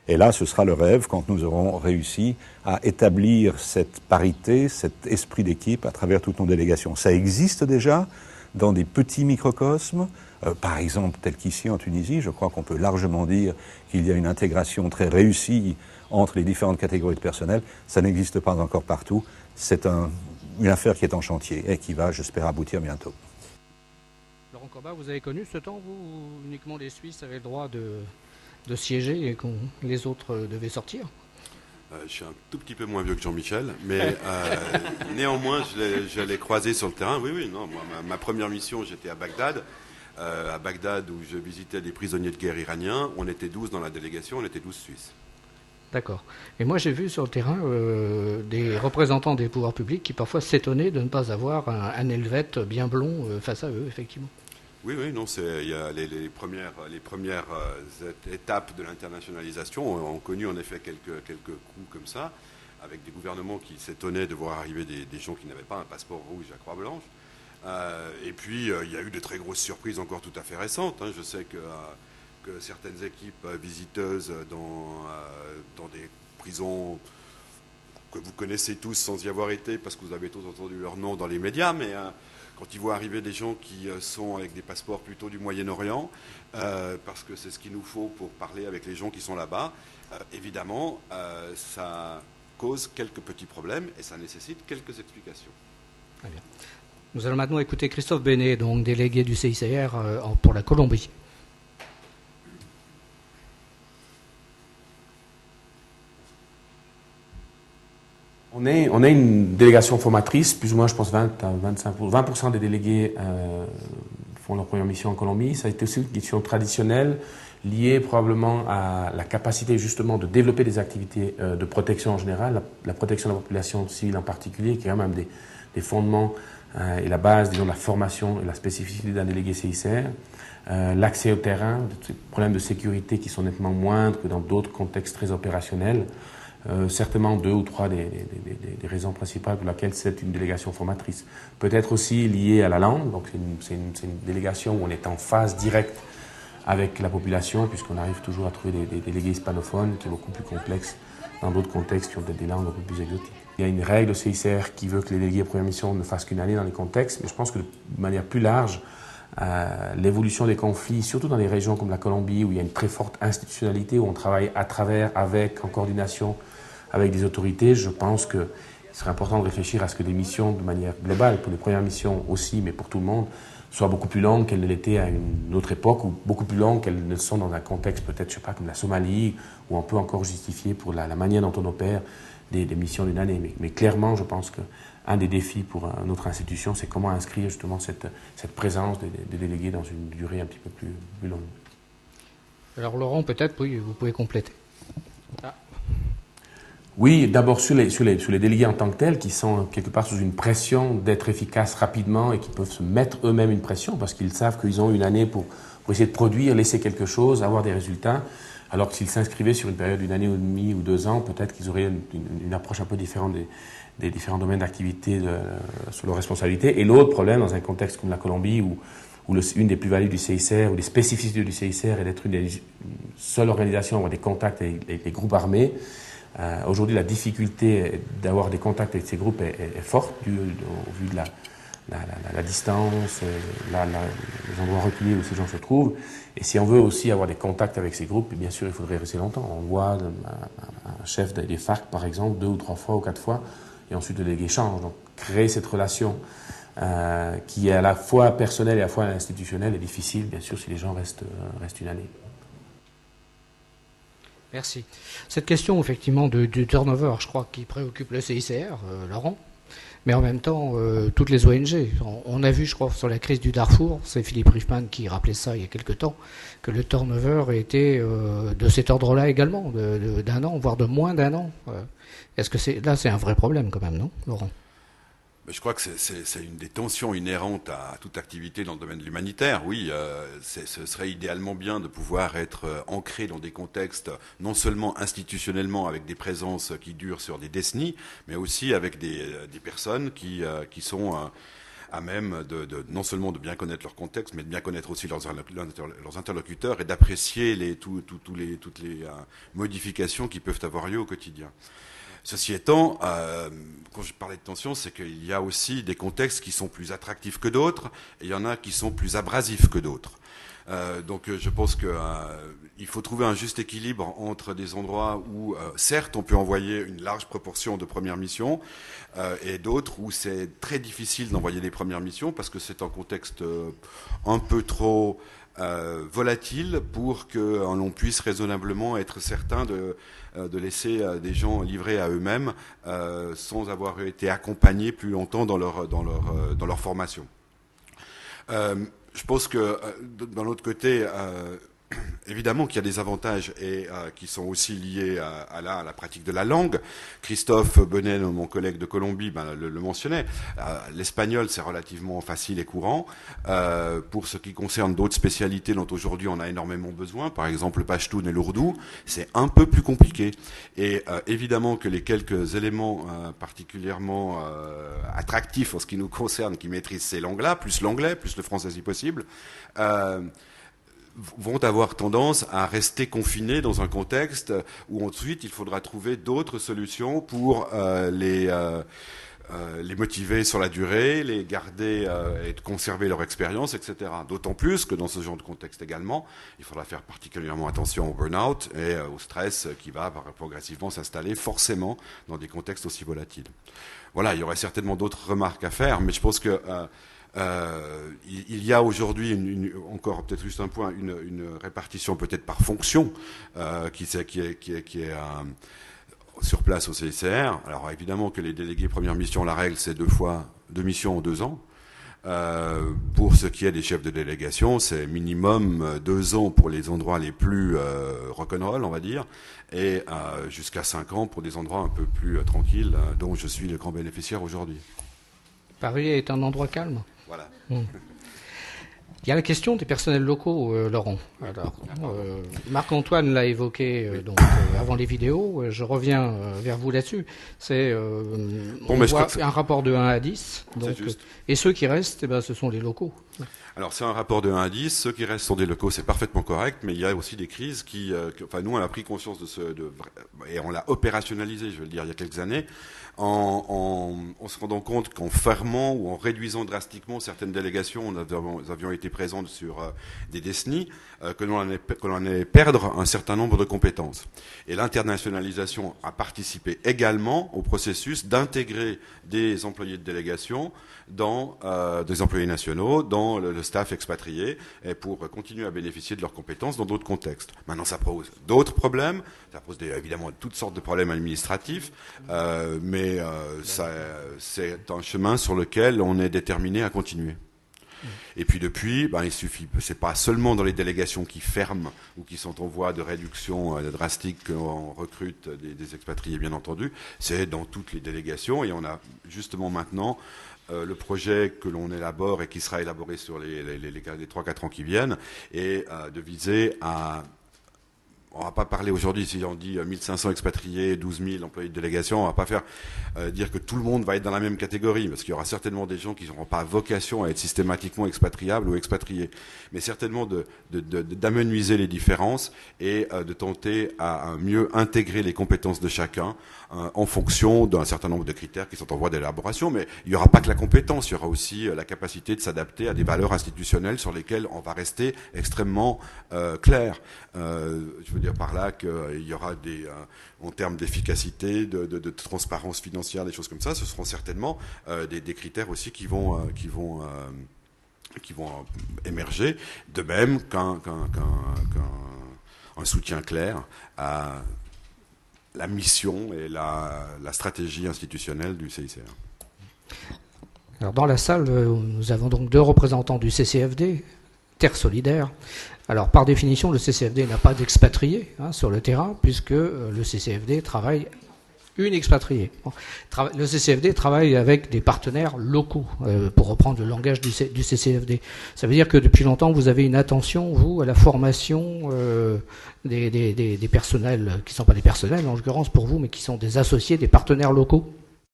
Et là, ce sera le rêve quand nous aurons réussi à établir cette parité, cet esprit d'équipe à travers toutes nos délégations. Ça existe déjà dans des petits microcosmes, par exemple tel qu'ici en Tunisie. Je crois qu'on peut largement dire qu'il y a une intégration très réussie entre les différentes catégories de personnel. Ça n'existe pas encore partout. C'est une affaire qui est en chantier et qui va, j'espère, aboutir bientôt. Laurent Corbat, vous avez connu ce temps, vous, où uniquement les Suisses avaient le droit de siéger et que les autres devaient sortir? Je suis un tout petit peu moins vieux que Jean-Michel, mais néanmoins, je l'ai croisé sur le terrain. Oui, oui, non. Moi, ma première mission, j'étais à Bagdad, où je visitais des prisonniers de guerre iraniens. On était 12 dans la délégation, on était 12 Suisses. D'accord. Et moi, j'ai vu sur le terrain des représentants des pouvoirs publics qui parfois s'étonnaient de ne pas avoir un helvète bien blond face à eux, effectivement. Oui, oui, non, il y a les premières étapes de l'internationalisation ont connu en effet quelques coups comme ça, avec des gouvernements qui s'étonnaient de voir arriver des gens qui n'avaient pas un passeport rouge à croix blanche. Et puis, il y a eu de très grosses surprises encore tout à fait récentes. Je sais que certaines équipes visiteuses dans des prisons que vous connaissez tous sans y avoir été, parce que vous avez tous entendu leur nom dans les médias, mais quand ils voient arriver des gens qui sont avec des passeports plutôt du Moyen-Orient, parce que c'est ce qu'il nous faut pour parler avec les gens qui sont là-bas, évidemment, ça cause quelques petits problèmes et ça nécessite quelques explications. Très bien. Nous allons maintenant écouter Christophe Bénet, donc délégué du CICR pour la Colombie. On est une délégation formatrice, plus ou moins, je pense, 20% des délégués font leur première mission en Colombie. Ça a été aussi une question traditionnelle, liée probablement à la capacité justement de développer des activités de protection en général, la protection de la population civile en particulier, qui est quand même des fondements et la base, disons, de la formation et la spécificité d'un délégué CICR. L'accès au terrain, des problèmes de sécurité qui sont nettement moindres que dans d'autres contextes très opérationnels. Certainement 2 ou 3 des raisons principales pour lesquelles c'est une délégation formatrice. Peut-être aussi liée à la langue, donc c'est une délégation où on est en phase directe avec la population, puisqu'on arrive toujours à trouver des délégués hispanophones, qui est beaucoup plus complexe dans d'autres contextes qui ont peut-être des langues un peu plus exotiques. Il y a une règle au CICR qui veut que les délégués de première mission ne fassent qu'une année dans les contextes, mais je pense que de manière plus large, l'évolution des conflits, surtout dans des régions comme la Colombie, où il y a une très forte institutionnalité, où on travaille à travers, avec, en coordination avec des autorités, je pense qu'il serait important de réfléchir à ce que des missions, de manière globale, pour les premières missions aussi, mais pour tout le monde, soient beaucoup plus longues qu'elles ne l'étaient à une autre époque, ou beaucoup plus longues qu'elles ne sont dans un contexte peut-être, je sais pas, comme la Somalie, où on peut encore justifier pour la manière dont on opère des missions d'une année. Mais clairement, je pense qu'un des défis pour notre institution, c'est comment inscrire justement cette présence des délégués dans une durée un petit peu plus longue. Alors Laurent, peut-être, oui, vous pouvez compléter. Oui, d'abord sur les délégués en tant que tels, qui sont quelque part sous une pression d'être efficaces rapidement et qui peuvent se mettre eux-mêmes une pression parce qu'ils savent qu'ils ont une année pour essayer de produire, laisser quelque chose, avoir des résultats, alors que s'ils s'inscrivaient sur une période d'une année et demie ou 2 ans, peut-être qu'ils auraient une approche un peu différente des différents domaines d'activité sur leurs responsabilités. Et l'autre problème, dans un contexte comme la Colombie, où une des plus-values du CICR ou des spécificités du CICR est d'être une des seules organisations à avoir des contacts avec les groupes armés. Aujourd'hui, la difficulté d'avoir des contacts avec ces groupes est forte au vu de la distance, les endroits reculés où ces gens se trouvent. Et si on veut aussi avoir des contacts avec ces groupes, bien sûr, il faudrait rester longtemps. On voit un chef des FARC, par exemple, 2 ou 3 fois ou 4 fois, et ensuite le délégué change. Donc, créer cette relation qui est à la fois personnelle et à la fois institutionnelle est difficile, bien sûr, si les gens restent une année. Merci. Cette question, effectivement, du turnover, je crois, qui préoccupe le CICR, Laurent, mais en même temps, toutes les ONG. On a vu, je crois, sur la crise du Darfour, c'est Philippe Richman qui rappelait ça il y a quelque temps, que le turnover était de cet ordre-là également, d'un an, voire de moins d'un an. Est-ce que c'est un vrai problème quand même, non, Laurent ? Je crois que c'est une des tensions inhérentes à toute activité dans le domaine de l'humanitaire. Oui, ce serait idéalement bien de pouvoir être ancré dans des contextes non seulement institutionnellement avec des présences qui durent sur des décennies, mais aussi avec des personnes qui sont à même non seulement de bien connaître leur contexte, mais de bien connaître aussi leurs interlocuteurs et d'apprécier toutes les modifications qui peuvent avoir lieu au quotidien. Ceci étant, quand je parlais de tension, c'est qu'il y a aussi des contextes qui sont plus attractifs que d'autres, et il y en a qui sont plus abrasifs que d'autres. Donc je pense qu'il faut trouver un juste équilibre entre des endroits où, certes, on peut envoyer une large proportion de premières missions, et d'autres où c'est très difficile d'envoyer des premières missions parce que c'est un contexte un peu trop volatile pour que l'on puisse raisonnablement être certain de laisser des gens livrés à eux-mêmes sans avoir été accompagnés plus longtemps dans leur formation. Je pense que d'un autre côté, évidemment qu'il y a des avantages et qui sont aussi liés à la pratique de la langue. Christophe Benet, mon collègue de Colombie, le mentionnait. L'espagnol, c'est relativement facile et courant. Pour ce qui concerne d'autres spécialités dont aujourd'hui on a énormément besoin, par exemple le pachtoun et l'ourdou, c'est un peu plus compliqué. Et évidemment que les quelques éléments particulièrement attractifs en ce qui nous concerne, qui maîtrisent ces langues-là, plus l'anglais, plus le français si possible, vont avoir tendance à rester confinés dans un contexte où ensuite il faudra trouver d'autres solutions pour les motiver sur la durée, les garder et de conserver leur expérience, etc. D'autant plus que dans ce genre de contexte également, il faudra faire particulièrement attention au burn-out et au stress qui va progressivement s'installer forcément dans des contextes aussi volatiles. Voilà, il y aurait certainement d'autres remarques à faire, mais je pense que il y a aujourd'hui encore peut-être juste un point, une répartition peut-être par fonction qui est sur place au CICR. Alors évidemment que les délégués première mission, la règle c'est 2 missions en 2 ans. Pour ce qui est des chefs de délégation, c'est minimum 2 ans pour les endroits les plus rock'n'roll, on va dire, et jusqu'à 5 ans pour des endroits un peu plus tranquilles, dont je suis le grand bénéficiaire aujourd'hui. Paris est un endroit calme. Voilà. Il y a la question des personnels locaux, Laurent. Alors, Marc-Antoine l'a évoqué avant les vidéos. Je reviens vers vous là-dessus. C'est on voit un rapport de 1 à 10. Donc, et ceux qui restent, ce sont les locaux. Alors c'est un rapport de 1 à 10. Ceux qui restent sont des locaux, c'est parfaitement correct. Mais il y a aussi des crises nous, on a pris conscience et on l'a opérationnalisé, je veux le dire, il y a quelques années, en se rendant compte qu'en fermant ou en réduisant drastiquement certaines délégations, nous avions été présents sur des décennies, que l'on allait perdre un certain nombre de compétences. Et l'internationalisation a participé également au processus d'intégrer des employés de délégation des employés nationaux dans le staff expatrié et pour continuer à bénéficier de leurs compétences dans d'autres contextes. Maintenant, ça pose d'autres problèmes, ça pose évidemment toutes sortes de problèmes administratifs, mais c'est un chemin sur lequel on est déterminé à continuer. Et puis depuis, il suffit. C'est pas seulement dans les délégations qui ferment ou qui sont en voie de réduction drastique qu'on recrute des expatriés, bien entendu. C'est dans toutes les délégations et on a justement maintenant le projet que l'on élabore et qui sera élaboré sur les 3-4 ans qui viennent et de viser à... On va pas parler aujourd'hui, si on dit 1500 expatriés, 12 000 employés de délégation, on va pas faire dire que tout le monde va être dans la même catégorie, parce qu'il y aura certainement des gens qui n'auront pas vocation à être systématiquement expatriables ou expatriés, mais certainement d'amenuiser les différences et de tenter à mieux intégrer les compétences de chacun en fonction d'un certain nombre de critères qui sont en voie d'élaboration. Mais il n'y aura pas que la compétence, il y aura aussi la capacité de s'adapter à des valeurs institutionnelles sur lesquelles on va rester extrêmement clair. Je veux dire par là qu'il y aura en termes d'efficacité, de transparence financière, des choses comme ça, ce seront certainement des critères aussi qui vont émerger, de même qu'un soutien clair à la mission et la stratégie institutionnelle du CICR. Alors dans la salle, nous avons donc 2 représentants du CCFD, Terre Solidaire. Alors par définition, le CCFD n'a pas d'expatriés sur le terrain, puisque le CCFD travaille expatrié. Le CCFD travaille avec des partenaires locaux, pour reprendre le langage du CCFD. Ça veut dire que depuis longtemps, vous avez une attention, vous, à la formation des personnels, qui ne sont pas des personnels en l'occurrence pour vous, mais qui sont des associés, des partenaires locaux.